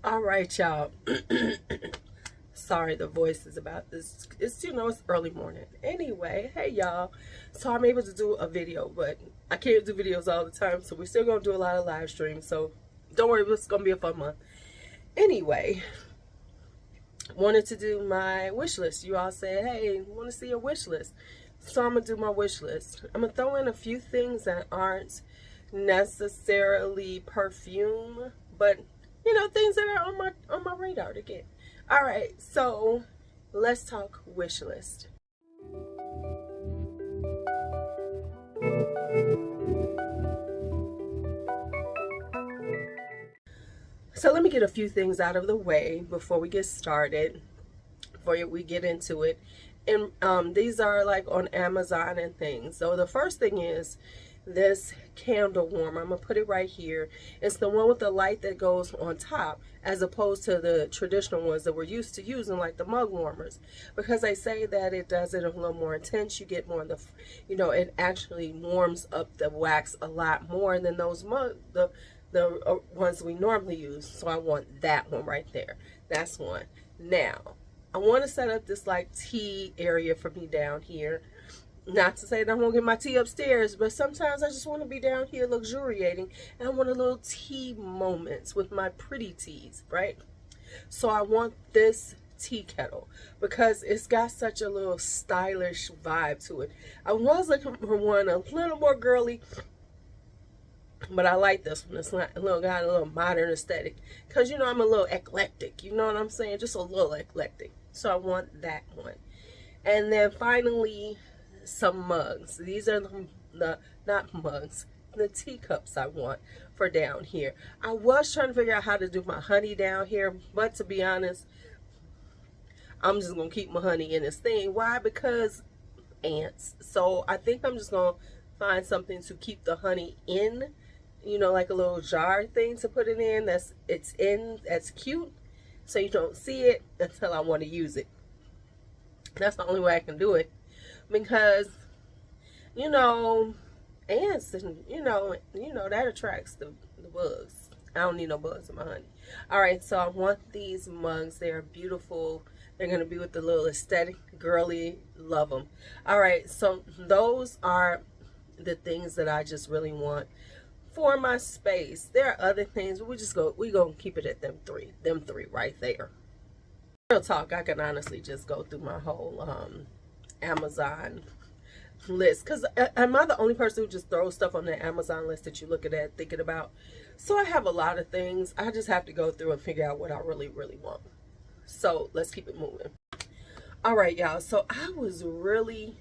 All right, y'all. Sorry, the voice is about this. It's it's early morning. Anyway, hey y'all. So I'm able to do a video, but I can't do videos all the time. So we're still gonna do a lot of live streams. So don't worry, it's gonna be a fun month. Anyway, wanted to do my wish list. You all said, hey, want to see a wish list. So I'm gonna do my wish list. I'm gonna throw in a few things that aren't necessarily perfume, but things that are on my radar to get. All right, so let's talk wish list. So let me get a few things out of the way before we get started, before we get into it. And these are like on Amazon and things. So the first thing is this candle warmer. I'm gonna put it right here. It's the one with the light that goes on top, as opposed to the traditional ones that we're used to using, like the mug warmers, because they say that it does it a little more intense. You get more of the, it actually warms up the wax a lot more than those the ones we normally use. So I want that one right there. That's one. Now I want to set up this like tea area for me down here. Not to say that I'm gonna get my tea upstairs, but sometimes I just want to be down here luxuriating, and I want a little tea moments with my pretty teas, right? So I want this tea kettle because it's got such a little stylish vibe to it. I was looking for one a little more girly, but I like this one. It's not got a little modern aesthetic, because I'm a little eclectic. You know what I'm saying? Just a little eclectic. So I want that one. And then finally, some mugs. These are the not mugs, the teacups I want for down here. I was trying to figure out how to do my honey down here, but to be honest, I'm just gonna keep my honey in this thing. Why? Because ants. So I think I'm just gonna find something to keep the honey in, like a little jar thing to put it in. That's cute, so you don't see it until I want to use it. That's the only way I can do it, because ants, and that attracts the bugs. I don't need no bugs in my honey. All right, so I want these mugs. They're beautiful. They're gonna be with the little aesthetic, girly. Love them. All right, so those are the things that I just really want for my space. There are other things, but we gonna keep it at them three right there. Real talk, I can honestly just go through my whole Amazon list, because am I the only person who just throws stuff on the Amazon list that you look at thinking about? So I have a lot of things. I just have to go through and figure out what I really want. So let's keep it moving. All right, y'all, so I was really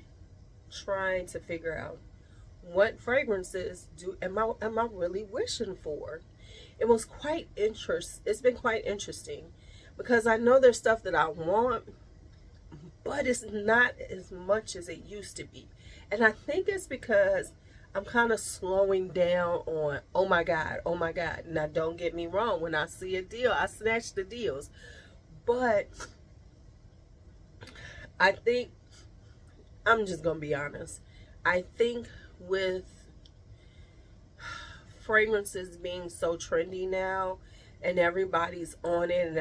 trying to figure out what fragrances am I really wishing for. It's been quite interesting, because I know there's stuff that I want, but it's not as much as it used to be. And I think it's because I'm kind of slowing down on, oh my God. Now don't get me wrong, when I see a deal, I snatch the deals. But I think, I'm just gonna be honest, I think with fragrances being so trendy now, and everybody's on it, and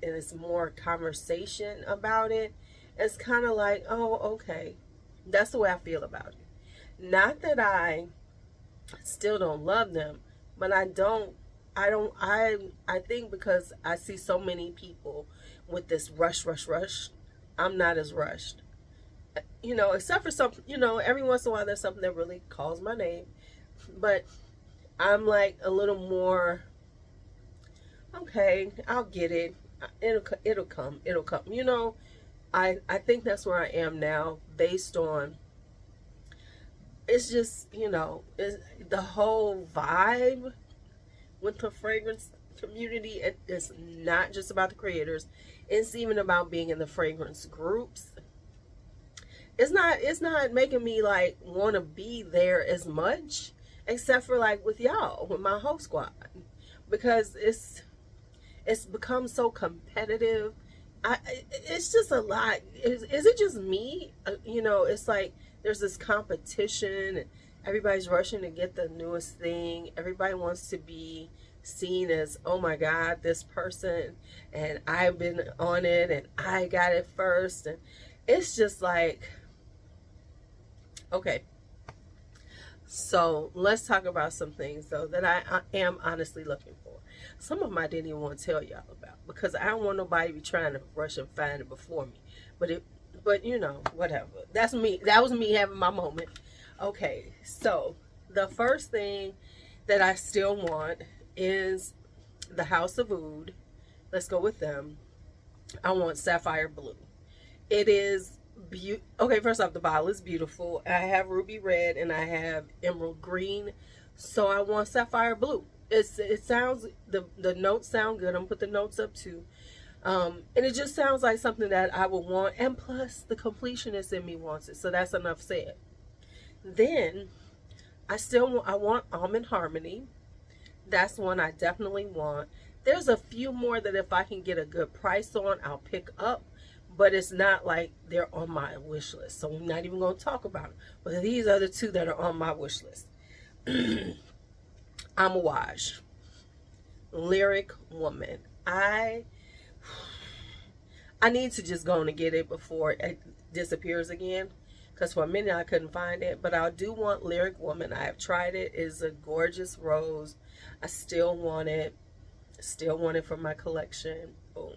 it's more conversation about it, it's kind of like, oh, okay. That's the way I feel about it. Not that I still don't love them, but I think because I see so many people with this rush, I'm not as rushed. Except for some, every once in a while there's something that really calls my name, but I'm like a little more, okay, I'll get it. It'll come. I think that's where I am now, based on, it's just, it's the whole vibe with the fragrance community. It's not just about the creators. It's even about being in the fragrance groups. It's not making me like want to be there as much, except for like with y'all, with my whole squad, because it's become so competitive. It's just a lot. Is it just me? It's like there's this competition, and everybody's rushing to get the newest thing. Everybody wants to be seen as, oh my God, this person, and I've been on it and I got it first. And it's just like, okay. So let's talk about some things though that I am honestly looking for. Some of them I didn't even want to tell y'all about because I don't want nobody to be trying to rush and find it before me. But you know, whatever. That's me. That was me having my moment. Okay, so the first thing that I still want is the House of Oud. Let's go with them. I want Sapphire Blue. It is okay, first off, the bottle is beautiful. I have ruby red and I have emerald green, so I want Sapphire Blue. It sounds, the notes sound good. I'm gonna put the notes up too. And it just sounds like something that I would want, and plus the completionist in me wants it, so that's enough said. Then I want Almond Harmony. That's one I definitely want. There's a few more that if I can get a good price on, I'll pick up, but it's not like they're on my wish list, so I'm not even going to talk about them. But these are the two that are on my wish list. Amouage, Lyric Woman. I need to just go and get it before it disappears again, because for a minute I couldn't find it. But I do want Lyric Woman. I have tried it. It's a gorgeous rose. I still want it. Still want it for my collection. Boom.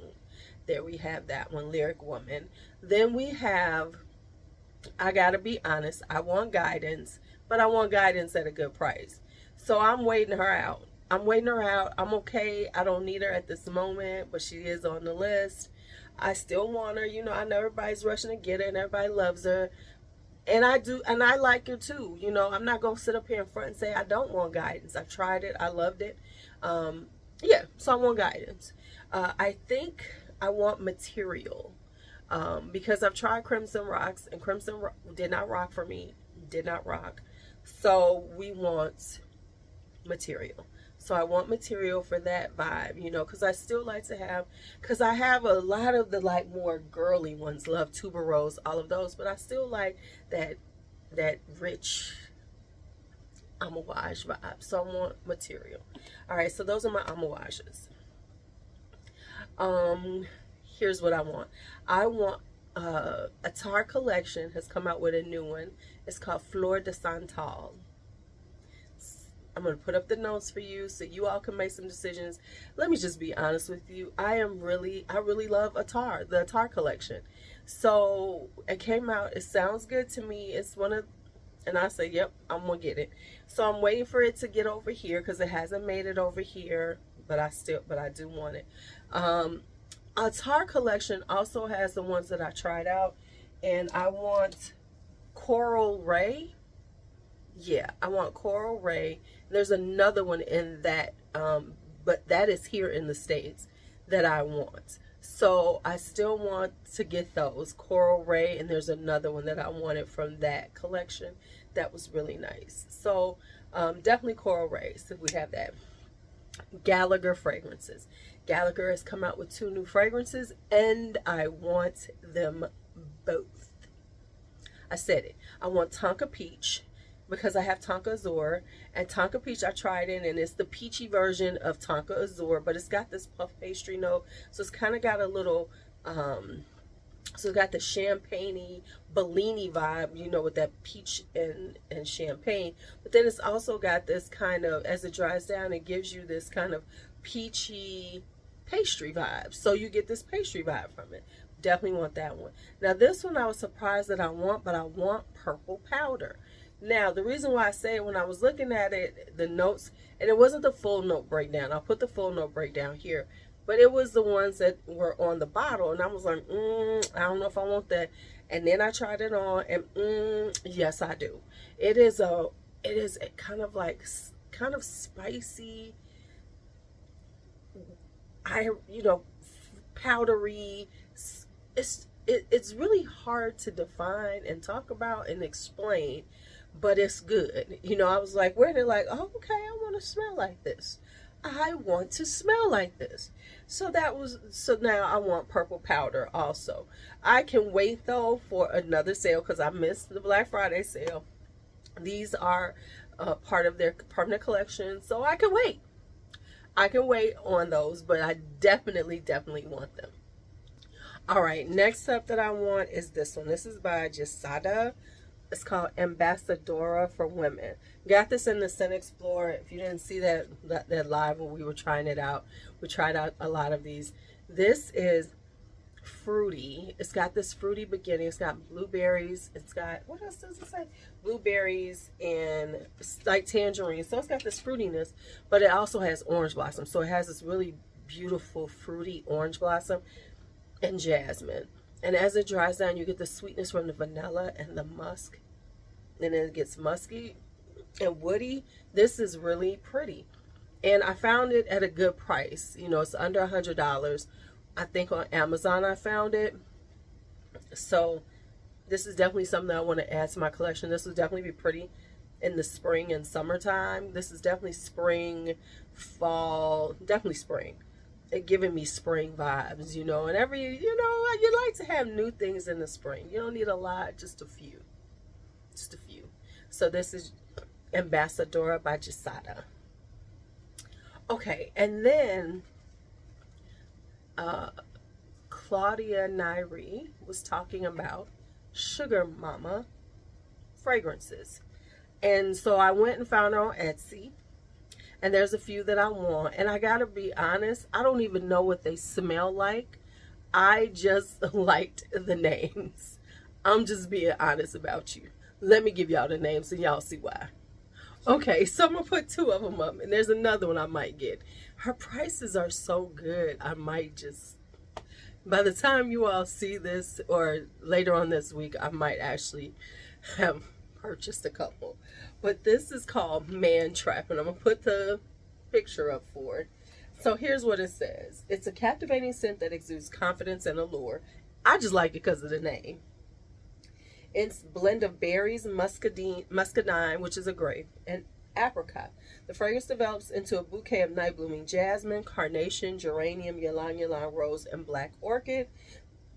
There we have that one, Lyric Woman. Then we have, I gotta be honest, I want Guidance, but I want Guidance at a good price. So I'm waiting her out. I'm okay. I don't need her at this moment, but she is on the list. I still want her. You know, I know everybody's rushing to get her and everybody loves her. And I do, and I like her too. You know, I'm not going to sit up here in front and say I don't want Guidance. I tried it. I loved it. Yeah, so I want Guidance. I think I want Material, because I've tried Crimson Rocks and Crimson did not rock for me. Did not rock. So we want Material. So I want Material for that vibe, you know, because I still like to have, because I have a lot of the like more girly ones, love Tuberose, all of those, but I still like that rich Amouage vibe. So I want Material. All right, so those are my Amouages. Here's what I want. I want Attar Collection has come out with a new one. It's called Fleur de Santal. I'm going to put up the notes for you so you all can make some decisions. Let me just be honest with you. I really love Attar, the Attar collection. So it came out. It sounds good to me. It's one of, and I say, yep, I'm going to get it. So I'm waiting for it to get over here because it hasn't made it over here, but I do want it. Attar collection also has the ones that I tried out, and I want Coral Ray. Yeah, I want Coral Ray. There's another one in that, but that is here in the States that I want. So I still want to get those, Coral Ray, and there's another one that I wanted from that collection that was really nice. So definitely Coral Ray, so we have that. Gallagher fragrances. Gallagher has come out with 2 new fragrances, and I want them both. I said it. I want Tonka Peach, because I have Tonka Azure, and Tonka Peach I tried it, and it's the peachy version of Tonka Azure, but it's got this puff pastry note, so it's kind of got a little, so it got the champagne-y, Bellini vibe, you know, with that peach and champagne, but then it's also got this kind of, as it dries down, it gives you this kind of peachy pastry vibe, so you get this pastry vibe from it. Definitely want that one. Now this one I was surprised that I want, but I want Purple Powder. Now, the reason why I say when I was looking at it, the notes, and it wasn't the full note breakdown. I'll put the full note breakdown here. But it was the ones that were on the bottle. And I was like, I don't know if I want that. And then I tried it on, and yes, I do. It is a kind of like, kind of spicy, powdery. It's really hard to define and talk about and explain, but it's good. You know, I was like, where they're like, oh, okay, I want to smell like this. I want to smell like this. So now I want Purple Powder also. I can wait though for another sale because I missed the Black Friday sale. These are part of their permanent collection, so I can wait. I can wait on those, but I definitely want them. All right, next up that I want is this one. This is by Gisada. It's called Ambassadora for Women. Got this in the Scent Explorer. If you didn't see that live when we were trying it out, we tried out a lot of these. This is fruity. It's got this fruity beginning. It's got blueberries. It's got, what else does it say? Blueberries and like tangerine. So it's got this fruitiness, but it also has orange blossom. So it has this really beautiful fruity orange blossom and jasmine. And as it dries down, you get the sweetness from the vanilla and the musk. And then it gets musky and woody. This is really pretty. And I found it at a good price. You know, it's under $100. I think on Amazon I found it. So this is definitely something I want to add to my collection. This will definitely be pretty in the spring and summertime. This is definitely spring, fall, definitely spring. It giving me spring vibes, you know, and you like to have new things in the spring. You don't need a lot, just a few. Just a few. So this is Ambassadora by Gisada. Okay, and then Claudia Nairi was talking about Sugar Mama fragrances. And so I went and found her on Etsy. And there's a few that I want. And I gotta be honest, I don't even know what they smell like. I just liked the names. I'm just being honest about you. Let me give y'all the names and y'all see why. Okay, so I'm gonna put two of them up. And there's another one I might get. Her prices are so good. I might just, by the time you all see this or later on this week, I might actually have purchased a couple. But this is called Man Trap, and I'm going to put the picture up for it. So here's what it says. It's a captivating scent that exudes confidence and allure. I just like it because of the name. It's a blend of berries, muscadine, which is a grape, and apricot. The fragrance develops into a bouquet of night-blooming jasmine, carnation, geranium, ylang-ylang rose, and black orchid.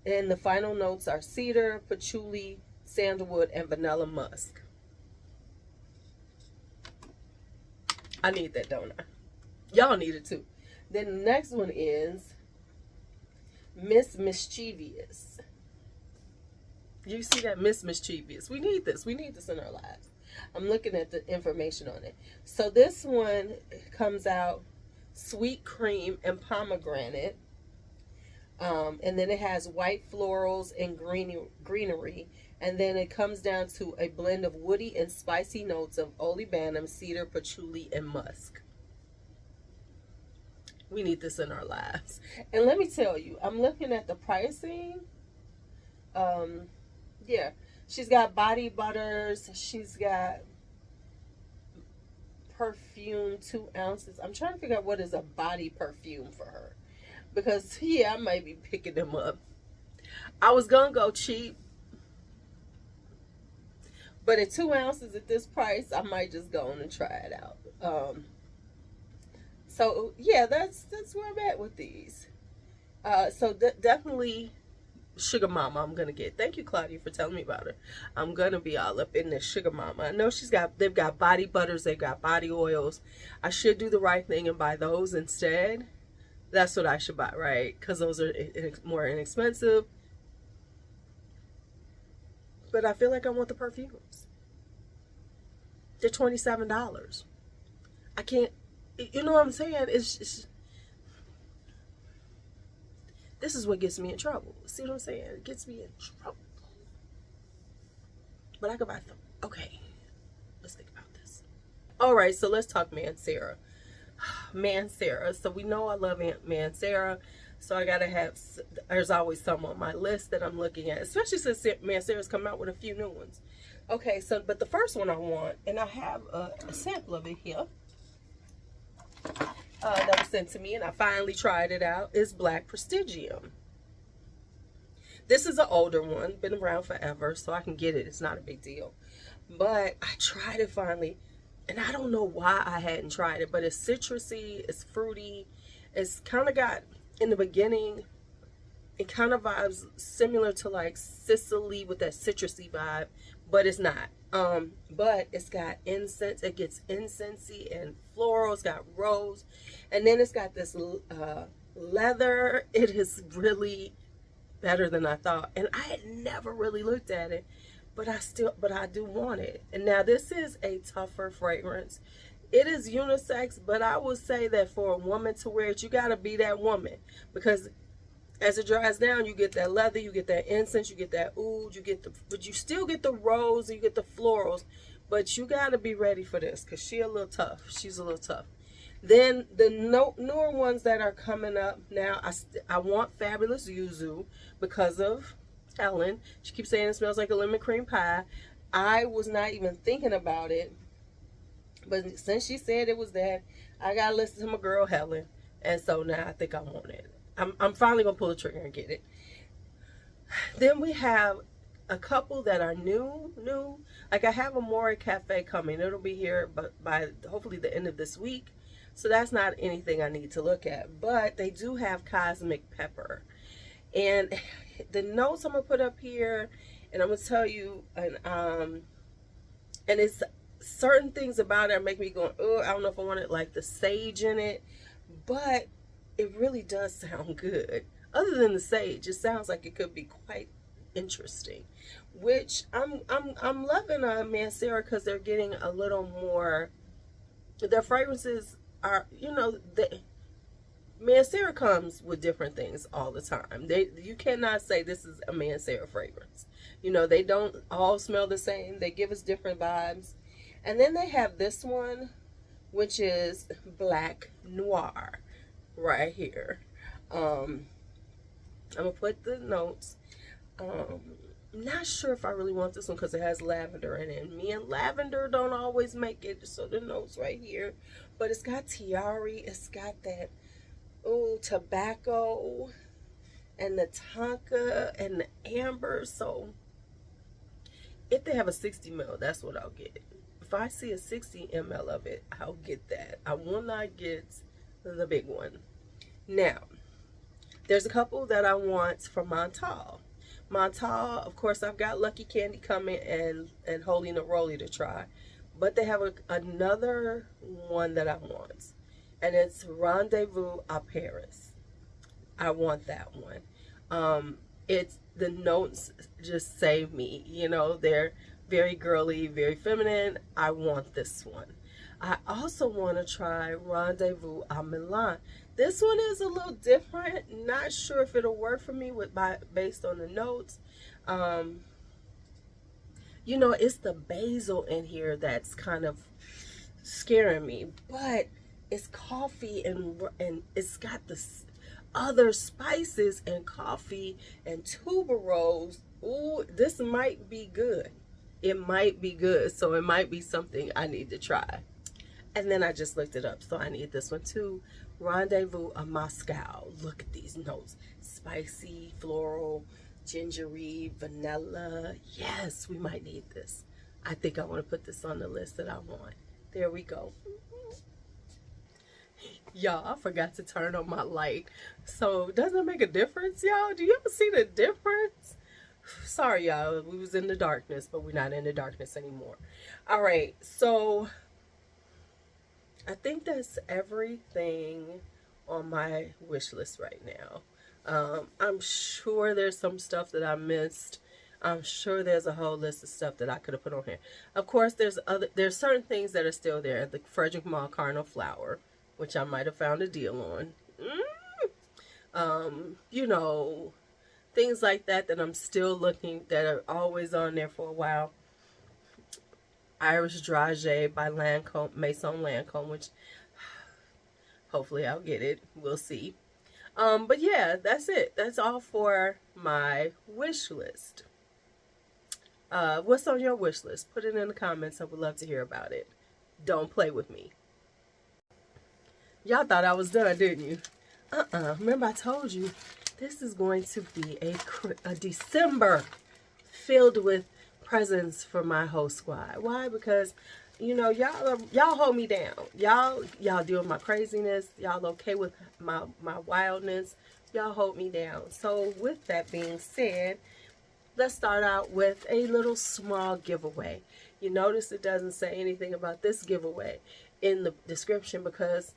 And the final notes are cedar, patchouli, sandalwood, and vanilla musk. I need that, don't I? Y'all need it too. Then the next one is Miss Mischievous. You see that? Miss Mischievous. We need this. We need this in our lives. I'm looking at the information on it. So this one comes out sweet cream and pomegranate. And then it has white florals and greenery. And then it comes down to a blend of woody and spicy notes of olibanum, cedar, patchouli, and musk. We need this in our lives. And let me tell you, I'm looking at the pricing. Yeah, she's got body butters. She's got perfume, 2 ounces. I'm trying to figure out what is a body perfume for her. Because, yeah, I might be picking them up. I was going to go cheap. But at 2 ounces at this price, I might just go on and try it out. So, yeah, that's where I'm at with these. So, definitely Sugar Mama I'm going to get. Thank you, Claudia, for telling me about her. I'm going to be all up in this Sugar Mama. I know they've got body butters. They've got body oils. I should do the right thing and buy those instead. That's what I should buy, right? Because those are more inexpensive. But I feel like I want the perfumes. They're $27. I can't, you know what I'm saying? It's this is what gets me in trouble. See what I'm saying? It gets me in trouble. But I could buy them. Okay, let's think about this. All right, so let's talk Mansara. Mansara. So we know I love Mansara. So I gotta have, there's always some on my list that I'm looking at, especially since Mansara's come out with a few new ones. Okay, so, but the first one I want, and I have a sample of it here, that was sent to me, and I finally tried it out, is Black Prestigium. This is an older one, been around forever, so I can get it. It's not a big deal. But I tried it finally, and I don't know why I hadn't tried it, but it's citrusy, it's fruity, it's kind of got, in the beginning, it kind of vibes similar to like Sicily with that citrusy vibe, but it's not. But it's got incense. It gets incensey and floral. It's got rose, and then it's got this leather. It is really better than I thought, and I had never really looked at it, but I do want it. And now this is a tougher fragrance. It is unisex, but I will say that for a woman to wear it, you got to be that woman, because as it dries down, you get that leather, you get that incense, you get that oud, but you still get the rose, you get the florals, but you got to be ready for this, because she's a little tough. Then the newer ones that are coming up now, I want Fabulous Yuzu because of Ellen. She keeps saying it smells like a lemon cream pie. I was not even thinking about it, but since she said it was that, I got to listen to my girl Helen, and so now I think I want it. I'm finally going to pull the trigger and get it. Then we have a couple that are new. Like I have a More Cafe coming. It'll be here by hopefully the end of this week. So that's not anything I need to look at. But they do have Cosmic Pepper. And the notes I'm going to put up here, and I'm going to tell you, and it's certain things about it that make me go, oh, I don't know if I want it, like the sage in it. But it really does sound good. Other than the sage, it sounds like it could be quite interesting. Which I'm loving Mansara, because they're getting a little more. Their fragrances are, Mansara comes with different things all the time. You cannot say this is a Mansara fragrance. They don't all smell the same. They give us different vibes. And then they have this one, which is Black Noir. Right here. I'm gonna put the notes. Not sure if I really want this one because it has lavender in it. Me and lavender don't always make it, so the notes right here. But it's got tiare, it's got that tobacco and the tonka and the amber. So if they have a 60 ml, that's what I'll get. If I see a 60 ml of it, I'll get that. I will not get the big one. Now, there's a couple that I want from Mansara. Mansara, of course, I've got Lucky Candy coming and Holy Neroli to try. But they have another one that I want. And it's Rendezvous à Paris. I want that one. It's the notes just save me. They're very girly, very feminine. I want this one. I also want to try Rendezvous à Milan. This one is a little different. Not sure if it'll work for me based on the notes. It's the basil in here that's kind of scaring me. But it's coffee and it's got the other spices and coffee and tuberose. Ooh, this might be good. It might be good. So it might be something I need to try. And then I just looked it up, so I need this one too. Rendezvous à Moscow. Look at these notes. Spicy, floral, gingery, vanilla. Yes, we might need this. I think I want to put this on the list that I want. There we go. Y'all, I forgot to turn on my light. So, doesn't it make a difference, y'all? Do you ever see the difference? Sorry, y'all. We was in the darkness, but we're not in the darkness anymore. All right, so I think that's everything on my wish list right now. I'm sure there's some stuff that I missed. I'm sure there's a whole list of stuff that I could have put on here. Of course, there's certain things that are still there. The Frederick Malle Cardinal Flower, which I might have found a deal on. Things like that I'm still looking, that are always on there for a while. Iris Drage by Maison Lancôme, which hopefully I'll get it. We'll see. But yeah, that's it. That's all for my wish list. What's on your wish list? Put it in the comments. I would love to hear about it. Don't play with me. Y'all thought I was done, didn't you? Remember I told you this is going to be a December filled with presents for my whole squad. Why? Because y'all hold me down. Y'all deal with my craziness. Y'all okay with my wildness. Y'all hold me down. So with that being said, let's start out with a little small giveaway. You notice it doesn't say anything about this giveaway in the description because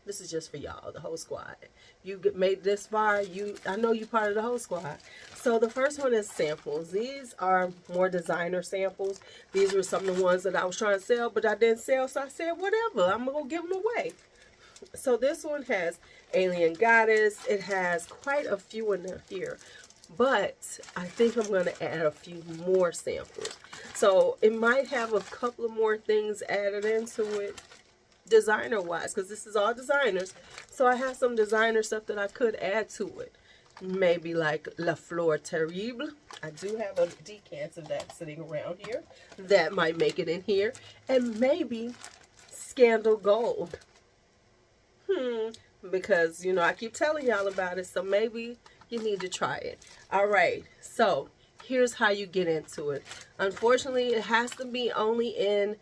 this is just for y'all, the whole squad. You made this far, I know you part of the whole squad. So the first one is samples. These are more designer samples. These were some of the ones that I was trying to sell, but I didn't sell, so I said, whatever, I'm going to give them away. So this one has Alien Goddess. It has quite a few in here, but I think I'm going to add a few more samples. So it might have a couple of more things added into it, designer wise, because this is all designers. So I have some designer stuff that I could add to it. Maybe like La Fleur Terrible. I do have a decant of that sitting around here. That might make it in here. And maybe Scandal Gold. Because, you know, I keep telling y'all about it, so maybe you need to try it. All right, so here's how you get into it. Unfortunately, it has to be only in,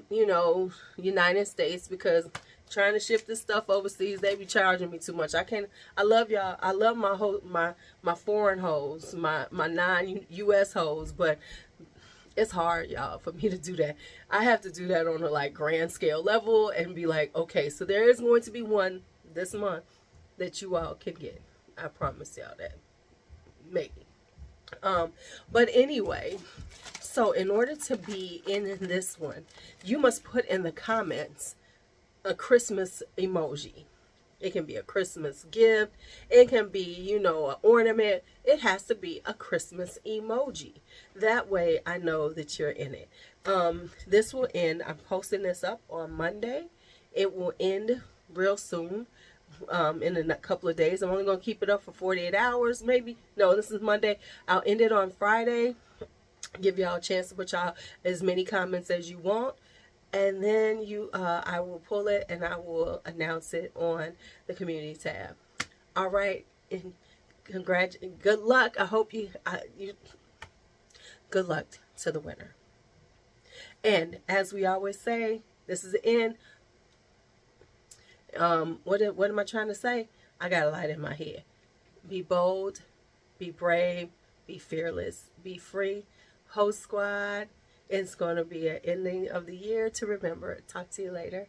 you know, United States, because trying to ship this stuff overseas, they be charging me too much. I love y'all. I love my foreign hoes, my non-US hoes, but it's hard, y'all, for me to do that. I have to do that on a like grand scale level and be like, okay, so there is going to be one this month that you all can get. I promise y'all that. Maybe. But anyway, so in order to be in this one, you must put in the comments a Christmas emoji. It can be a Christmas gift. It can be, you know, an ornament. It has to be a Christmas emoji. That way I know that you're in it. This will end. I'm posting this up on Monday. It will end real soon. In a couple of days. I'm only going to keep it up for 48 hours, maybe. No, this is Monday. I'll end it on Friday. Give y'all a chance to put y'all as many comments as you want. And then I will pull it and I will announce it on the community tab. All right. And good luck. I hope good luck to the winner. And as we always say, this is the end. What am I trying to say? I got a light in my head. Be bold, be brave, be fearless, be free. Host Squad. It's going to be an ending of the year to remember. Talk to you later.